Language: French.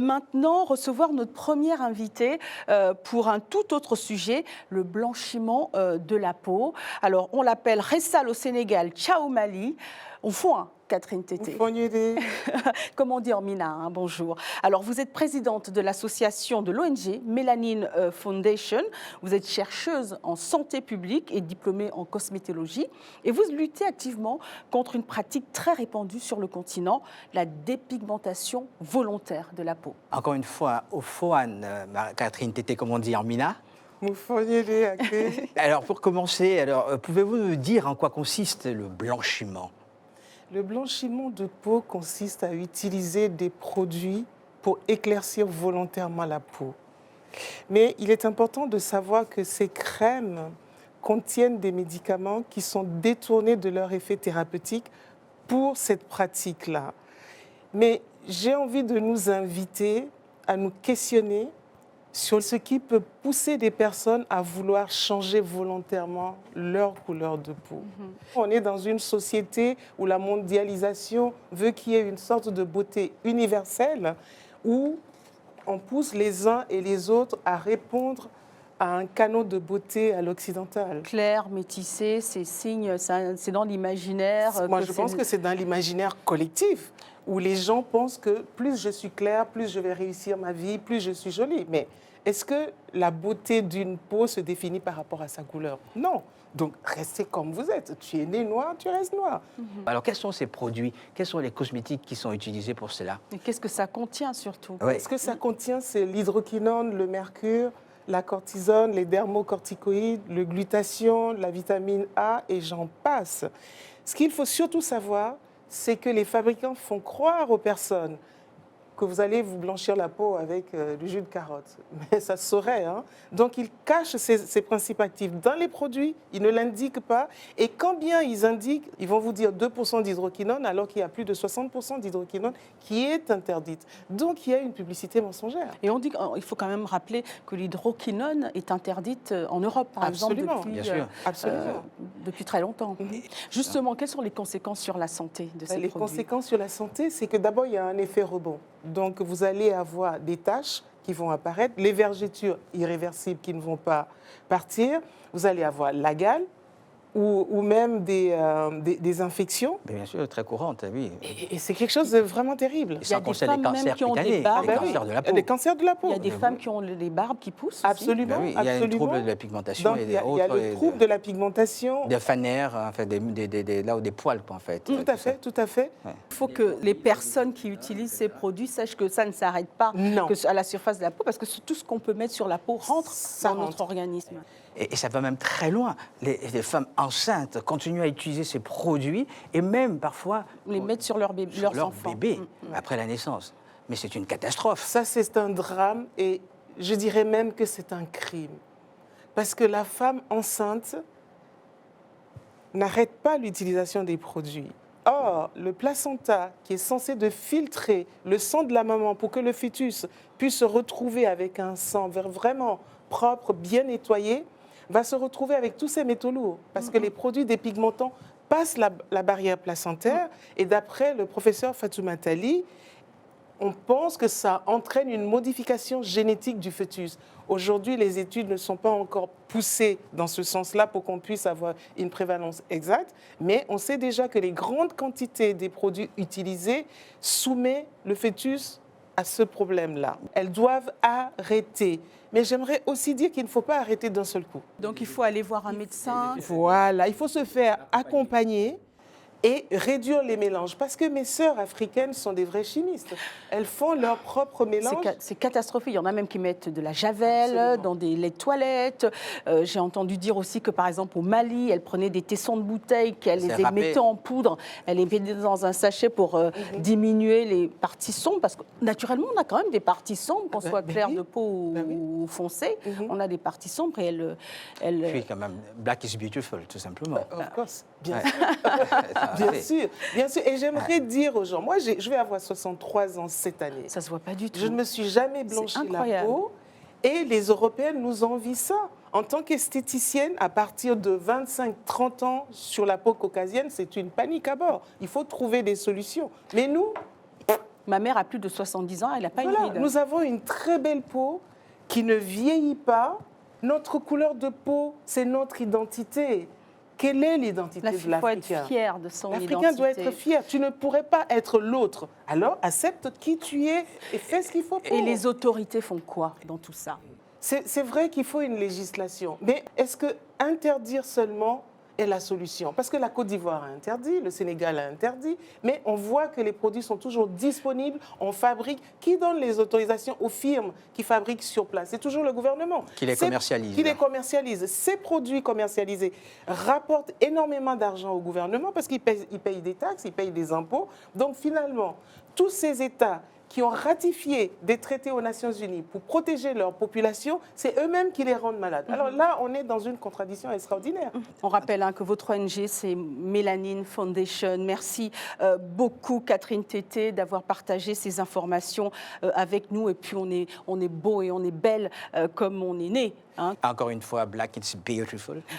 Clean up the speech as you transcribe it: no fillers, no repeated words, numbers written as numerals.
maintenant recevoir notre première invitée pour un tout autre sujet, le blanchiment de la peau. Alors, on l'appelle Ressal au Sénégal, Ciao Mali. On foin, Catherine Tété. Comme on dit en mina, hein, bonjour. Alors, vous êtes présidente de l'association de l'ONG Mélanine Foundation. Vous êtes chercheuse en santé publique et diplômée en cosmétologie. Et vous luttez activement contre une pratique très répandue sur le continent, la dépigmentation volontaire de la peau. Encore une fois, au Foan, Catherine Tété, comme on dit en mina. Alors, pour commencer, pouvez-vous nous dire en quoi consiste le blanchiment ? Le blanchiment de peau consiste à utiliser des produits pour éclaircir volontairement la peau. Mais il est important de savoir que ces crèmes contiennent des médicaments qui sont détournés de leur effet thérapeutique pour cette pratique-là. Mais j'ai envie de nous inviter à nous questionner sur ce qui peut pousser des personnes à vouloir changer volontairement leur couleur de peau. On est dans une société où la mondialisation veut qu'il y ait une sorte de beauté universelle où on pousse les uns et les autres à répondre à un canot de beauté à l'occidental. Clair, métissé, ces signes, c'est dans l'imaginaire. Moi, je pense que c'est dans l'imaginaire collectif où les gens pensent que plus je suis claire, plus je vais réussir ma vie, plus je suis jolie. Mais est-ce que la beauté d'une peau se définit par rapport à sa couleur? Non. Donc, restez comme vous êtes. Tu es né noir, tu restes noir. Alors, quels sont ces produits? Quels sont les cosmétiques qui sont utilisés pour cela? Et qu'est-ce que ça contient surtout? Ce que ça contient, c'est l'hydroquinone, le mercure, la cortisone, les dermocorticoïdes, le glutathione, la vitamine A et j'en passe. Ce qu'il faut surtout savoir, c'est que les fabricants font croire aux personnes que vous allez vous blanchir la peau avec du jus de carotte. Mais ça se saurait. Hein? Donc, ils cachent ces principes actifs dans les produits, ils ne l'indiquent pas. Et quand bien ils indiquent, ils vont vous dire 2% d'hydroquinone, alors qu'il y a plus de 60% d'hydroquinone qui est interdite. Donc, il y a une publicité mensongère. Et on dit qu'il faut quand même rappeler que l'hydroquinone est interdite en Europe, par Absolument. exemple, Bien sûr. depuis très longtemps. Justement, quelles sont les conséquences sur la santé de ces produits? Les conséquences sur la santé, c'est que d'abord, il y a un effet rebond. Donc, vous allez avoir des taches qui vont apparaître, les vergetures irréversibles qui ne vont pas partir. Vous allez avoir la gale ou même des infections. Mais bien sûr, très courante, oui. Et c'est quelque chose de vraiment terrible. Et ça concerne les cancers qui ont des cutanés, barbes. les cancers de la peau. Des cancers de la peau. Il y a des femmes qui ont les barbes qui poussent aussi. Absolument. Ben oui, il y a un trouble de la pigmentation. Donc, il y a le trouble de la pigmentation. Des fanères, enfin, là où des poils, en fait. Tout à fait, tout à fait. Ouais. Il faut que les personnes qui utilisent ces produits sachent que ça ne s'arrête pas à la surface de la peau, parce que tout ce qu'on peut mettre sur la peau rentre dans notre organisme. Et ça va même très loin. Les femmes enceintes continuent à utiliser ces produits et même parfois Les mettre sur leurs enfants. bébé après la naissance. Mais c'est une catastrophe. Ça, c'est un drame et je dirais même que c'est un crime. Parce que la femme enceinte n'arrête pas l'utilisation des produits. Or, le placenta, qui est censé de filtrer le sang de la maman pour que le fœtus puisse se retrouver avec un sang vraiment propre, bien nettoyé, va se retrouver avec tous ces métaux lourds. Parce que les produits dépigmentants passent la barrière placentaire. Et d'après le professeur Fatoumata Ali, on pense que ça entraîne une modification génétique du fœtus. Aujourd'hui, les études ne sont pas encore poussées dans ce sens-là pour qu'on puisse avoir une prévalence exacte, mais on sait déjà que les grandes quantités des produits utilisés soumettent le fœtus à ce problème-là. Elles doivent arrêter. Mais j'aimerais aussi dire qu'il ne faut pas arrêter d'un seul coup. Donc il faut aller voir un médecin. Voilà, il faut se faire accompagner et réduire les mélanges. Parce que mes sœurs africaines sont des vraies chimistes. Elles font leur propre mélange. C'est catastrophique. Il y en a même qui mettent de la javel dans des laits de toilette. J'ai entendu dire aussi que, par exemple, au Mali, elles prenaient des tessons de bouteilles qu'elles les mettaient en poudre. Elles les mettaient dans un sachet pour diminuer les parties sombres. Parce que, naturellement, on a quand même des parties sombres, qu'on soit clair de peau ou foncé. On a des parties sombres et elles... Puis, quand même, black is beautiful, tout simplement. Of course, bien sûr. Bien sûr, bien sûr. Et j'aimerais dire aux gens, moi je vais avoir 63 ans cette année. Ça se voit pas du tout. Je ne me suis jamais blanchi la peau et les Européennes nous envient ça. En tant qu'esthéticienne, à partir de 25-30 ans sur la peau caucasienne, c'est une panique à bord. Il faut trouver des solutions. Mais nous, Ma mère a plus de 70 ans, elle n'a pas Voilà, une ride. nous avons une très belle peau qui ne vieillit pas. Notre couleur de peau, c'est notre identité. Quelle est l'identité de Il faut l'Africain? être fier de son identité. L'Africain doit être fier. Tu ne pourrais pas être l'autre. Alors, accepte qui tu es et fais ce qu'il faut pour. Et les autorités font quoi dans tout ça? C'est vrai qu'il faut une législation. Mais est-ce que interdire seulement est la solution? Parce que la Côte d'Ivoire a interdit, le Sénégal a interdit, mais on voit que les produits sont toujours disponibles, on fabrique. Qui donne les autorisations aux firmes qui fabriquent sur place? C'est toujours le gouvernement. Qui les commercialise. Qui les commercialise. Ces produits commercialisés rapportent énormément d'argent au gouvernement parce qu'ils payent des taxes, ils payent des impôts. Donc finalement, tous ces États qui ont ratifié des traités aux Nations Unies pour protéger leur population, c'est eux-mêmes qui les rendent malades. Alors là, on est dans une contradiction extraordinaire. On rappelle hein, que votre ONG, c'est Mélanine Foundation. Merci beaucoup, Catherine Tété, d'avoir partagé ces informations avec nous. Et puis, on est beau et on est belle comme on est né. Hein. Encore une fois, Black, it's beautiful.